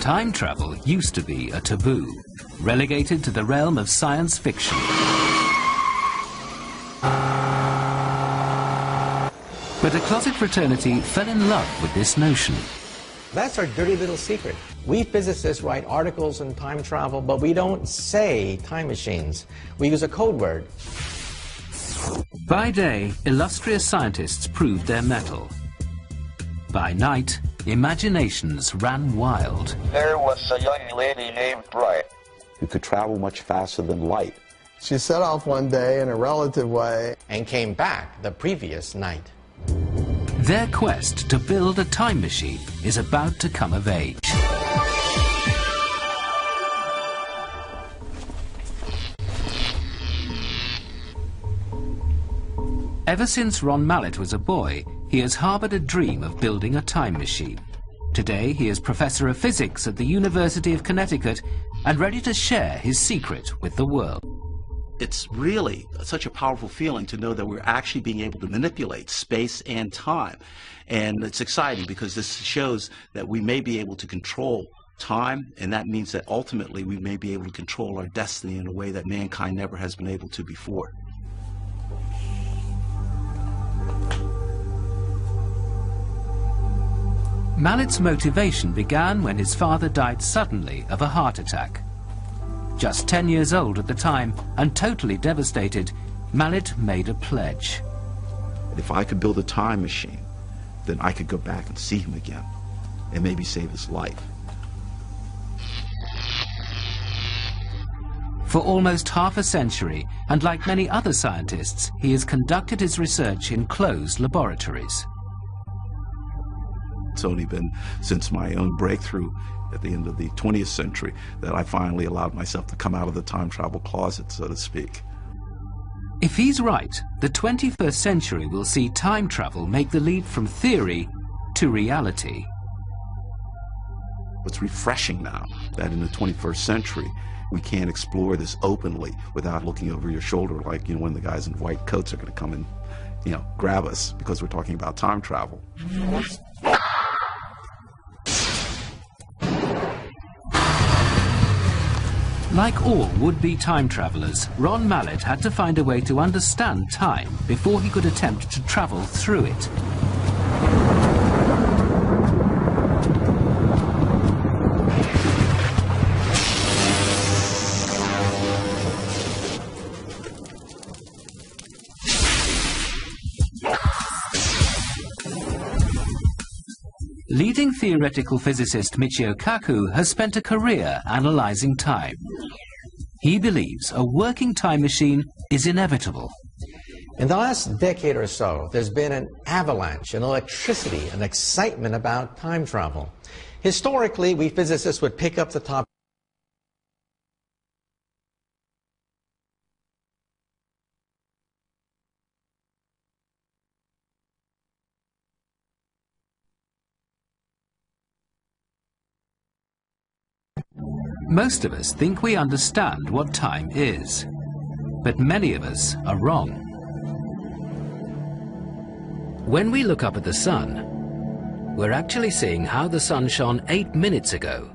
Time travel used to be a taboo, relegated to the realm of science fiction. But a closet fraternity fell in love with this notion. That's our dirty little secret. We physicists write articles on time travel, but we don't say time machines. We use a code word. By day, illustrious scientists proved their mettle. By night, imaginations ran wild. There was a young lady named Bright who could travel much faster than light. She set off one day in a relative way and came back the previous night. Their quest to build a time machine is about to come of age. Ever since Ron Mallett was a boy, he has harbored a dream of building a time machine. Today, he is professor of physics at the University of Connecticut and ready to share his secret with the world. It's really such a powerful feeling to know that we're actually being able to manipulate space and time. And it's exciting because this shows that we may be able to control time, and that means that ultimately we may be able to control our destiny in a way that mankind never has been able to before. Mallett's motivation began when his father died suddenly of a heart attack. Just 10 years old at the time and totally devastated, Mallett made a pledge. If I could build a time machine, then I could go back and see him again and maybe save his life. For almost half a century, and like many other scientists, he has conducted his research in closed laboratories. It's only been since my own breakthrough at the end of the 20th century that I finally allowed myself to come out of the time travel closet, so to speak. If he's right, the 21st century will see time travel make the leap from theory to reality. It's refreshing now that in the 21st century we can explore this openly without looking over your shoulder like, when the guys in white coats are going to come and, grab us because we're talking about time travel. Like all would-be time travelers, Ron Mallett had to find a way to understand time before he could attempt to travel through it. Leading theoretical physicist Michio Kaku has spent a career analyzing time. He believes a working time machine is inevitable. In the last decade or so, there's been an avalanche in electricity and excitement about time travel. Historically, we physicists would pick up the topic. Most of us think we understand what time is, but many of us are wrong. When we look up at the sun, we're actually seeing how the sun shone 8 minutes ago,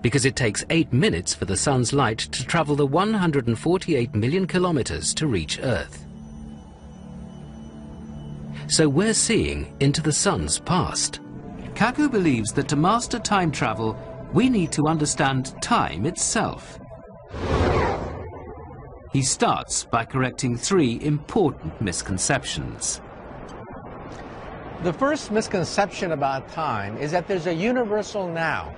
because it takes 8 minutes for the sun's light to travel the 148 million kilometers to reach Earth. So we're seeing into the sun's past. Kaku believes that to master time travel, we need to understand time itself. He starts by correcting 3 important misconceptions. The first misconception about time is that there's a universal now.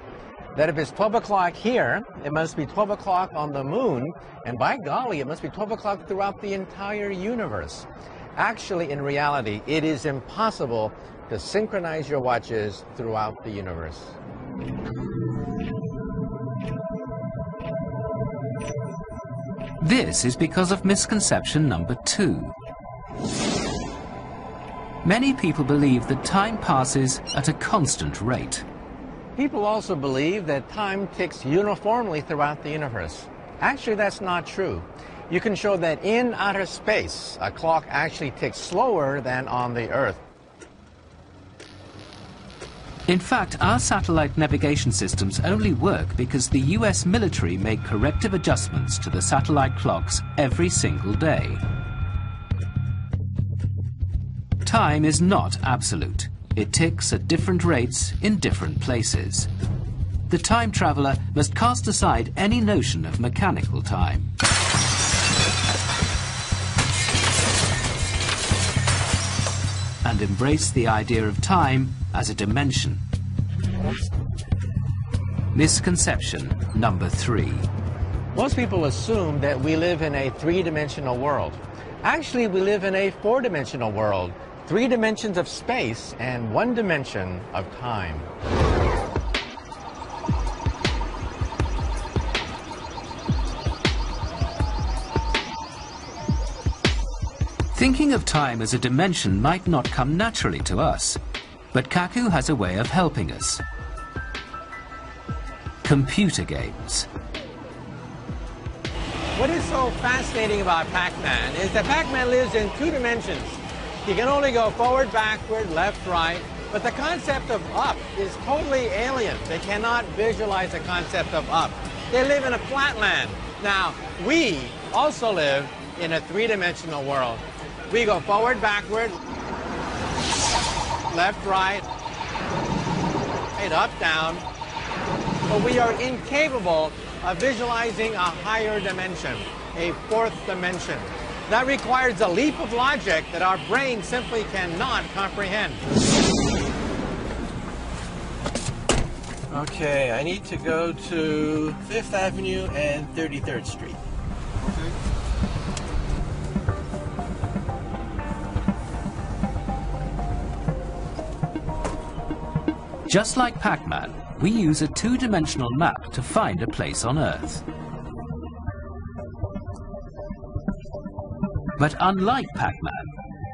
That if it's 12 o'clock here, it must be 12 o'clock on the moon, and by golly, it must be 12 o'clock throughout the entire universe. Actually, in reality, it is impossible to synchronize your watches throughout the universe. This is because of misconception number 2. Many people believe that time passes at a constant rate. People also believe that time ticks uniformly throughout the universe. Actually, that's not true. You can show that in outer space, a clock actually ticks slower than on the Earth. In fact, our satellite navigation systems only work because the US military make corrective adjustments to the satellite clocks every single day. Time is not absolute. It ticks at different rates in different places. The time traveler must cast aside any notion of mechanical time. And embrace the idea of time as a dimension. Misconception number 3. Most people assume that we live in a three-dimensional world. Actually, we live in a four-dimensional world. 3 dimensions of space and 1 dimension of time. Thinking of time as a dimension might not come naturally to us, but Kaku has a way of helping us. Computer games. What is so fascinating about Pac-Man is that Pac-Man lives in 2 dimensions. He can only go forward, backward, left, right, but the concept of up is totally alien. They cannot visualize the concept of up. They live in a flatland. Now, we also live in a 3-dimensional world. We go forward, backward, left, right, up, down, but we are incapable of visualizing a higher dimension, a 4th dimension. That requires a leap of logic that our brain simply cannot comprehend. Okay, I need to go to 5th Avenue and 33rd Street. Just like Pac-Man, we use a 2-dimensional map to find a place on Earth. But unlike Pac-Man,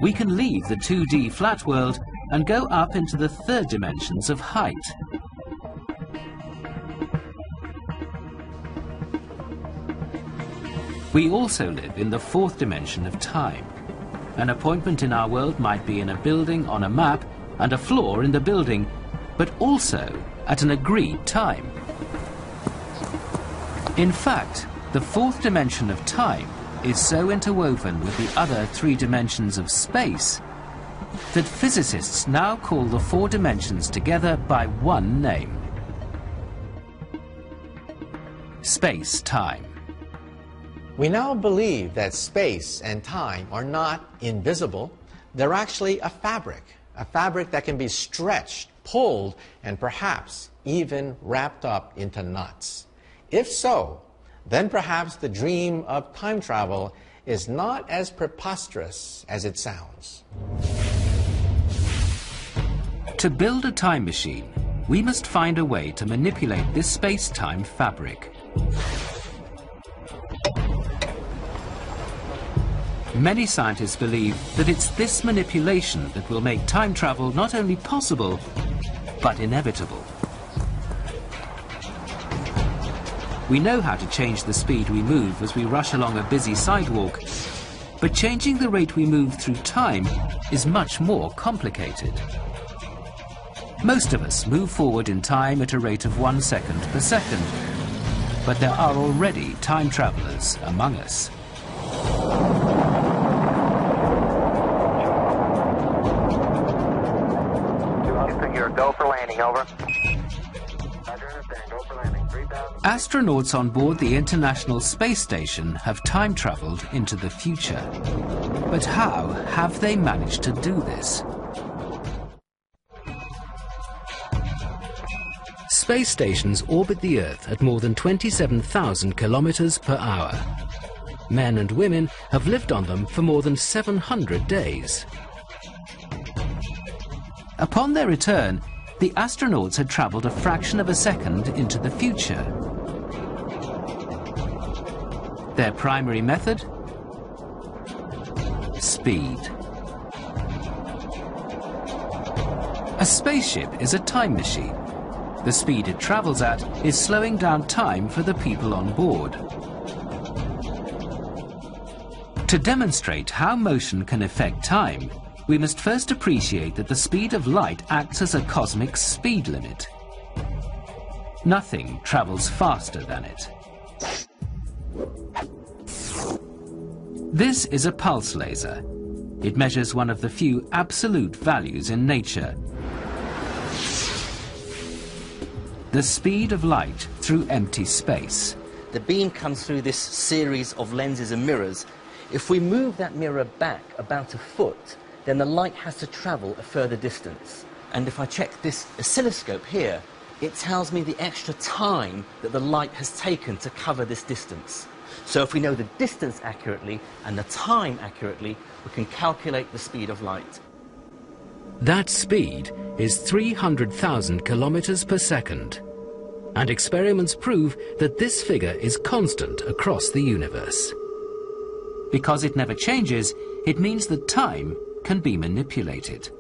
we can leave the 2D flat world and go up into the 3rd dimensions of height. We also live in the 4th dimension of time. An appointment in our world might be in a building on a map and a floor in the building, but also at an agreed time. In fact, the 4th dimension of time is so interwoven with the other 3 dimensions of space that physicists now call the 4 dimensions together by one name: space-time. We now believe that space and time are not invisible. They're actually a fabric that can be stretched, pulled, and perhaps even wrapped up into knots. If so, then perhaps the dream of time travel is not as preposterous as it sounds. To build a time machine, we must find a way to manipulate this space-time fabric. Many scientists believe that it's this manipulation that will make time travel not only possible, but inevitable. We know how to change the speed we move as we rush along a busy sidewalk, but changing the rate we move through time is much more complicated. Most of us move forward in time at a rate of 1 second per second, but there are already time travelers among us. Go for landing, over. Astronauts on board the International Space Station have time traveled into the future. But how have they managed to do this? Space stations orbit the Earth at more than 27,000 kilometers per hour. Men and women have lived on them for more than 700 days. Upon their return, the astronauts had traveled a fraction of a second into the future. Their primary method? Speed. A spaceship is a time machine. The speed it travels at is slowing down time for the people on board. To demonstrate how motion can affect time, we must first appreciate that the speed of light acts as a cosmic speed limit. Nothing travels faster than it. This is a pulse laser. It measures one of the few absolute values in nature: the speed of light through empty space. The beam comes through this series of lenses and mirrors. If we move that mirror back about a foot, then the light has to travel a further distance. And if I check this oscilloscope here, it tells me the extra time that the light has taken to cover this distance. So if we know the distance accurately and the time accurately, we can calculate the speed of light. That speed is 300,000 kilometers per second. And experiments prove that this figure is constant across the universe. Because it never changes, it means that time can be manipulated.